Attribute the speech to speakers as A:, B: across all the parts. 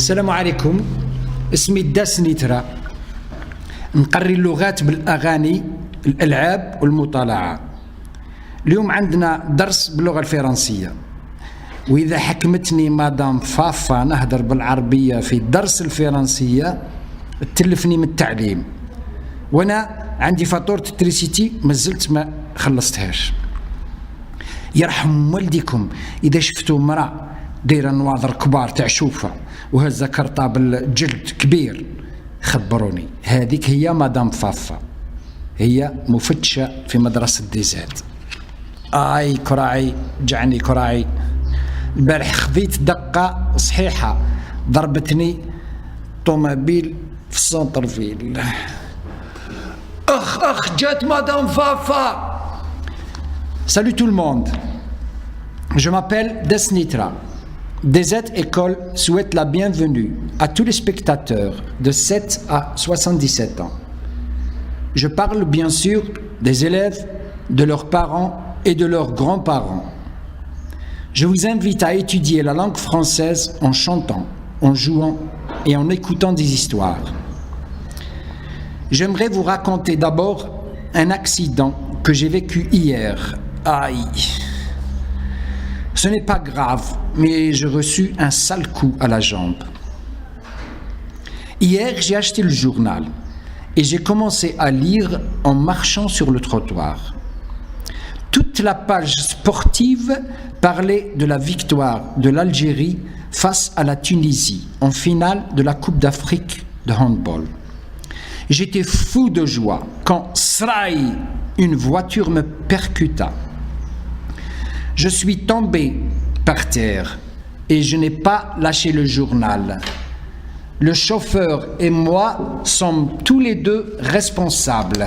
A: السلام عليكم. اسمي داس نيترا، نقري اللغات بالأغاني الألعاب والمطالعة. اليوم عندنا درس باللغة الفرنسية، وإذا حكمتني مدام فافا نهدر بالعربية في الدرس الفرنسية تلفني من التعليم، وأنا عندي فاتورة التريسيتي مازلت ما خلصتهاش. يرحم والديكم إذا شفتوا مرأة دايره نواظر كبار تاع شوفه وهزه كرطابل جلد كبير خبروني. هذيك هي مدام فافا، هي مفتشه في مدرسه ديزاد. اي كراعي جعني كراعي. البارح خذيت دقه صحيحه، ضربتني طوموبيل في السونتر فيل. اخ جات مدام فافا. Salut tout le monde, je m'appelle Desnitra. DZ École souhaite la bienvenue à tous les spectateurs de 7 à 77 ans. Je parle bien sûr des élèves, de leurs parents et de leurs grands-parents. Je vous invite à étudier la langue française en chantant, en jouant et en écoutant des histoires. J'aimerais vous raconter d'abord un accident que j'ai vécu hier. Aïe! Ce n'est pas grave, mais j'ai reçu un sale coup à la jambe. Hier, j'ai acheté le journal et j'ai commencé à lire en marchant sur le trottoir. Toute la page sportive parlait de la victoire de l'Algérie face à la Tunisie en finale de la Coupe d'Afrique de handball. J'étais fou de joie quand, sraï, une voiture me percuta. Je suis tombé par terre et je n'ai pas lâché le journal. Le chauffeur et moi sommes tous les deux responsables.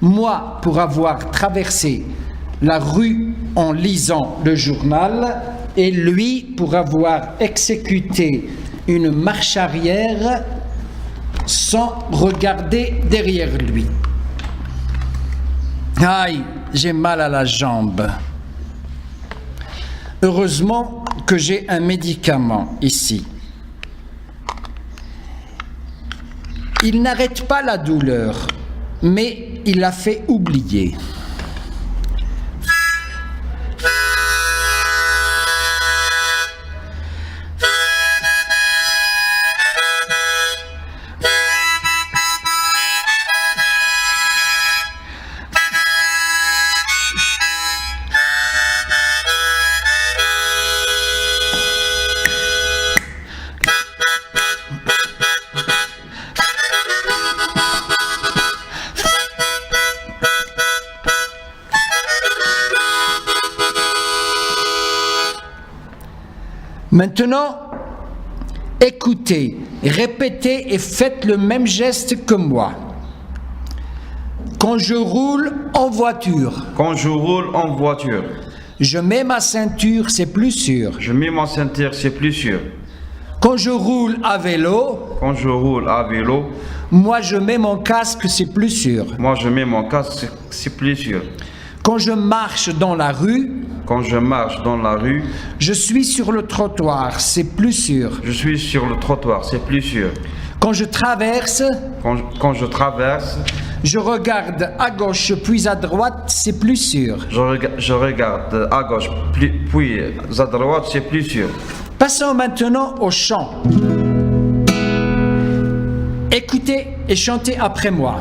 A: Moi pour avoir traversé la rue en lisant le journal et lui pour avoir exécuté une marche arrière sans regarder derrière lui. Aïe, j'ai mal à la jambe. Heureusement que j'ai un médicament ici. Il n'arrête pas la douleur, mais il la fait oublier. Maintenant, écoutez, répétez et faites le même geste que moi. Quand je roule en voiture.
B: Quand je roule en voiture.
A: Je mets ma ceinture, c'est plus sûr.
B: Je mets ma ceinture, c'est plus sûr.
A: Quand je roule à vélo.
B: Quand je roule à vélo.
A: Moi, je mets mon casque, c'est plus sûr.
B: Moi, je mets mon casque, c'est plus sûr.
A: Quand je marche dans la rue.
B: Quand je marche dans la rue.
A: Je suis sur le trottoir, c'est plus sûr.
B: Je suis sur le trottoir, c'est plus sûr.
A: Quand je traverse,
B: Quand je traverse,
A: je regarde à gauche puis à droite, c'est plus sûr.
B: je regarde à gauche, puis à droite, c'est plus sûr.
A: Passons maintenant au chant. Écoutez et chantez après moi.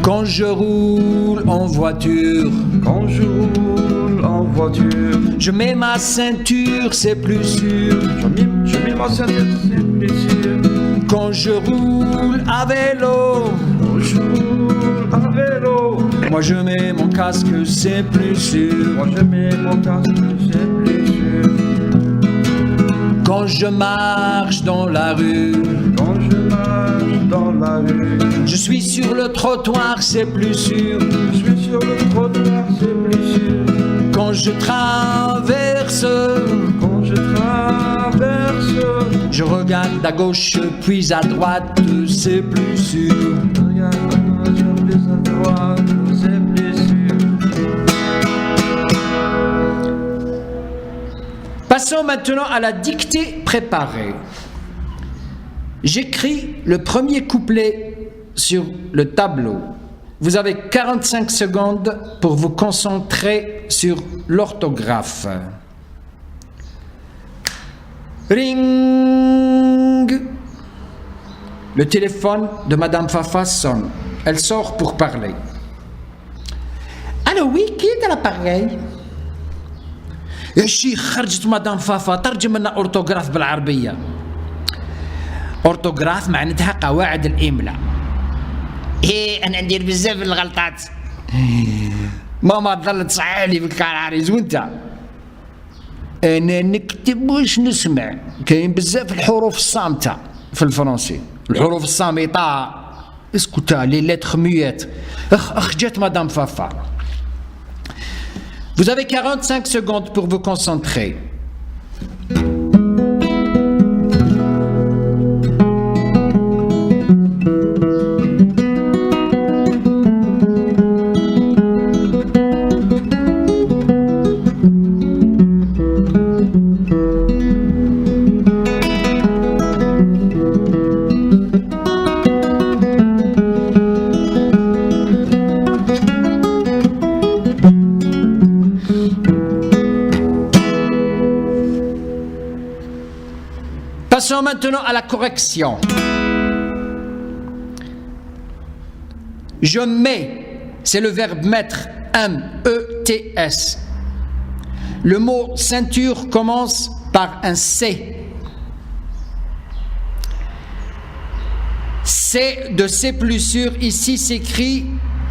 A: Quand je roule en voiture,
B: Quand je roule en voiture,
A: je mets ma ceinture, c'est plus sûr.
B: je mets ma ceinture, c'est plus sûr.
A: Quand je roule à vélo,
B: Quand je roule à vélo,
A: moi je mets mon casque, c'est plus sûr.
B: moi je mets mon casque, c'est plus sûr.
A: Quand je marche dans la rue,
B: Quand je marche dans la rue,
A: je suis sur le trottoir, c'est plus sûr.
B: je suis sur le trottoir, c'est plus sûr.
A: Quand je traverse,
B: Quand je traverse,
A: je regarde à gauche puis à droite, c'est plus sûr.
B: je regarde à gauche, puis à droite, c'est plus sûr.
A: Passons maintenant à la dictée préparée. J'écris le premier couplet sur le tableau. Vous avez 45 secondes pour vous concentrer sur l'orthographe. Ring. Le téléphone de Madame Fafa sonne. Elle sort pour parler. Allô, oui, qui est à l'appareil? يا شيخ خرجت مدام فافا ترجم لنا أورتوغراف بالعربية. أورتوغراف معناتها قواعد الإملاء. إيه أنا ندير بزاف الغلطات. ماما ظلت صحالي بالكالعريز وأنت؟ أنا نكتب واش نسمع. كاين بزاف الحروف الصامتة في الفرنسي. الحروف الصامتة. اسكتا لي لتر ميات. أخ جات مدام فافا. Vous avez 45 secondes pour vous concentrer. Passons maintenant à la correction. Je mets, c'est le verbe mettre, M-E-T-S. Le mot ceinture commence par un C. C de C plus sûr, ici s'écrit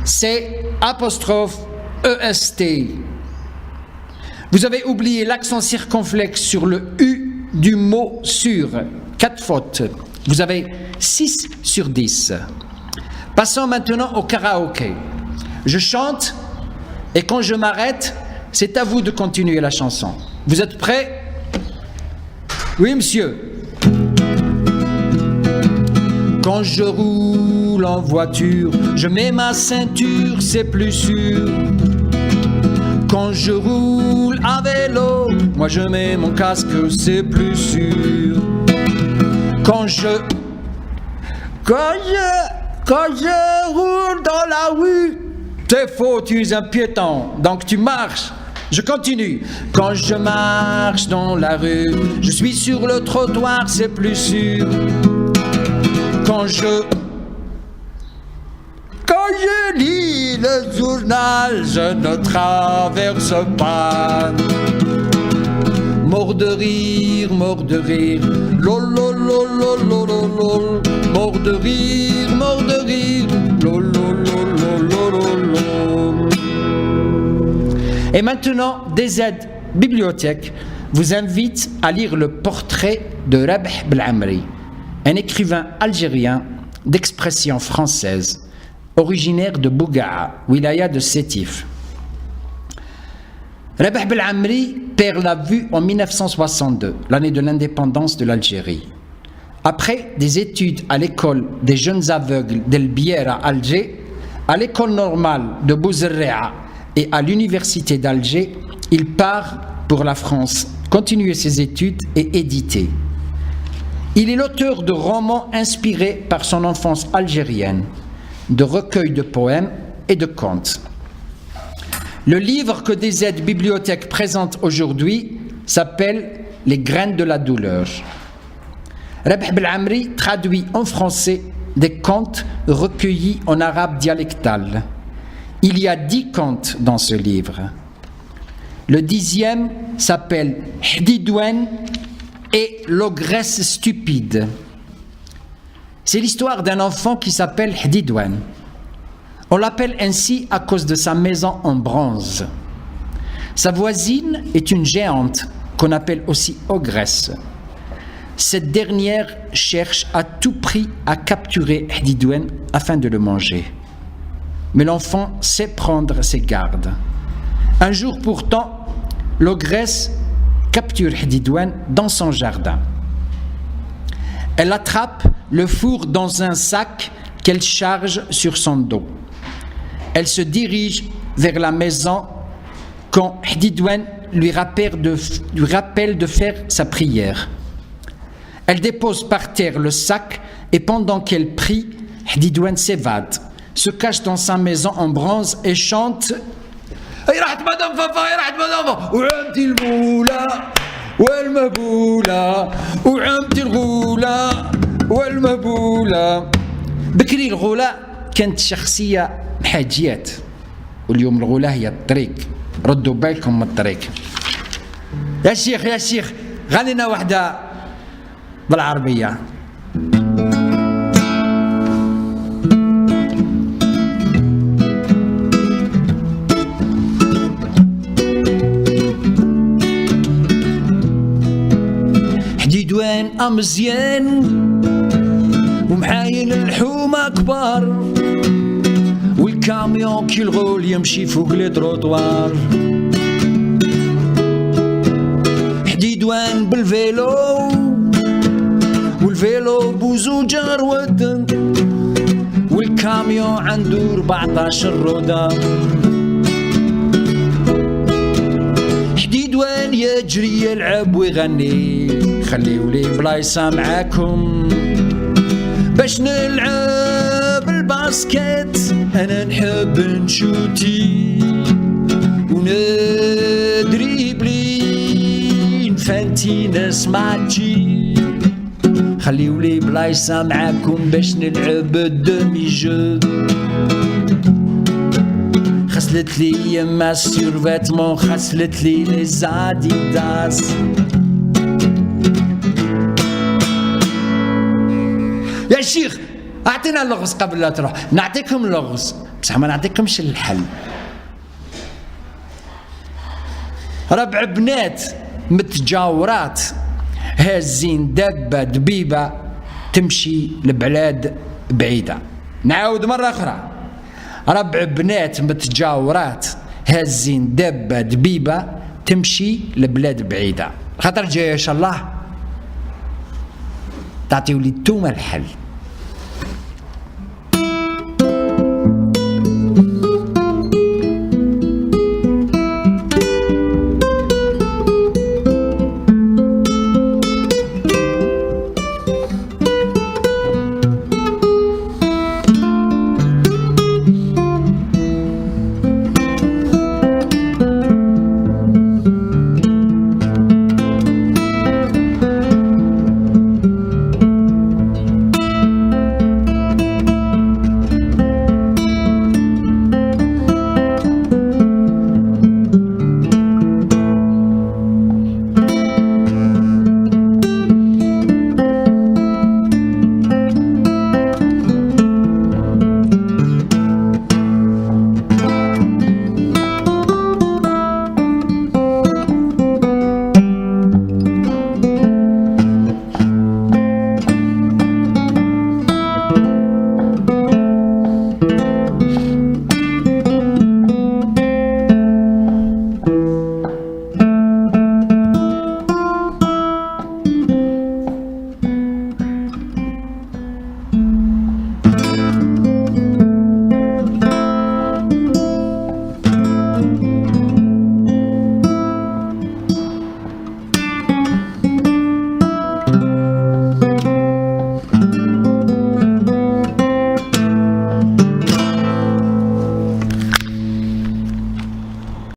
A: C apostrophe E-S-T. Vous avez oublié l'accent circonflexe sur le U du mot sur. 4 fautes. Vous avez 6 sur 10. Passons maintenant au karaoké. Je chante et quand je m'arrête, c'est à vous de continuer la chanson. Vous êtes prêts? Oui, monsieur. Quand je roule en voiture, je mets ma ceinture, c'est plus sûr. Quand je roule à vélo, moi je mets mon casque, c'est plus sûr. Quand je roule dans la rue, c'est faux, tu es un piéton, donc tu marches. Je continue. Quand je marche dans la rue, je suis sur le trottoir, c'est plus sûr. Quand je lis le journal, je ne traverse pas. Mort de rire, lol, lol, lol, lol, lol, lol. Mort de rire, lol, lol, lol, lol, lol, lol. Et maintenant, DZ Bibliothèque vous invite à lire le portrait de Rabih Belhamri, un écrivain algérien d'expression française, originaire de Bougaa, wilaya de Sétif. Rabih Belhamri perd la vue en 1962, l'année de l'indépendance de l'Algérie. Après des études à l'école des jeunes aveugles d'El Bière à Alger, à l'école normale de Bouzerrea et à l'université d'Alger, il part pour la France, continuer ses études et éditer. Il est l'auteur de romans inspirés par son enfance algérienne, de recueils de poèmes et de contes. Le livre que DZ Bibliothèque présente aujourd'hui s'appelle « Les graines de la douleur ». Rabih Belamri traduit en français des contes recueillis en arabe dialectal. Il y a 10 contes dans ce livre. Le 10e s'appelle « Hdidouane » et l'ogresse stupide. C'est l'histoire d'un enfant qui s'appelle Hdidouane. On l'appelle ainsi à cause de sa maison en bronze. Sa voisine est une géante qu'on appelle aussi ogresse. Cette dernière cherche à tout prix à capturer Hdidouane afin de le manger. Mais l'enfant sait prendre ses gardes. Un jour pourtant, l'ogresse capture Hdidouane dans son jardin. Elle attrape le four dans un sac qu'elle charge sur son dos. Elle se dirige vers la maison quand Hdidouane lui rappelle de faire sa prière. Elle dépose par terre le sac et pendant qu'elle prie, Hdidouane s'évade, se cache dans sa maison en bronze et chante راحت مدام فافا راحت مدام وعمتي الغولة والمبولة وعمتي الغولة والمبولة. بكري الغولة كانت شخصية محاجيات واليوم الغولة هي الطريق. ردوا بالكم من الطريق. يا شيخ غنينا واحدة بالعربية. حديدوان مزيان ومحايل الحومة كبار والكاميون كي الغول يمشي فوق لي تروطوار. حديدوان بالفيلو والفيلو بوزو جارود والكاميون عنده 14 رودة. حديدوان يجري يلعب ويغني خليو لي بلايصة معاكم باش نلعب الباسكت. انا نحب نشوتي وندريبلي نفانتي نسمعتي خليو لي بلايصة معاكم باش نلعب الدمي جو. خسلت لي يما السيرفاتمون خسلت لي لي زاديداس. يا شيخ اعطينا اللغز قبل لا تروح. نعطيكم اللغز بصح ما نعطيكمش الحل. ربع بنات متجاورات هازين دابة دبيبة تمشي لبلاد بعيدة. نعاود مرة أخرى. ربع بنات متجاورات هازين دابة دبيبة تمشي لبلاد بعيدة. خاطر جاي إن شاء الله تعطيو لي نتوما الحل.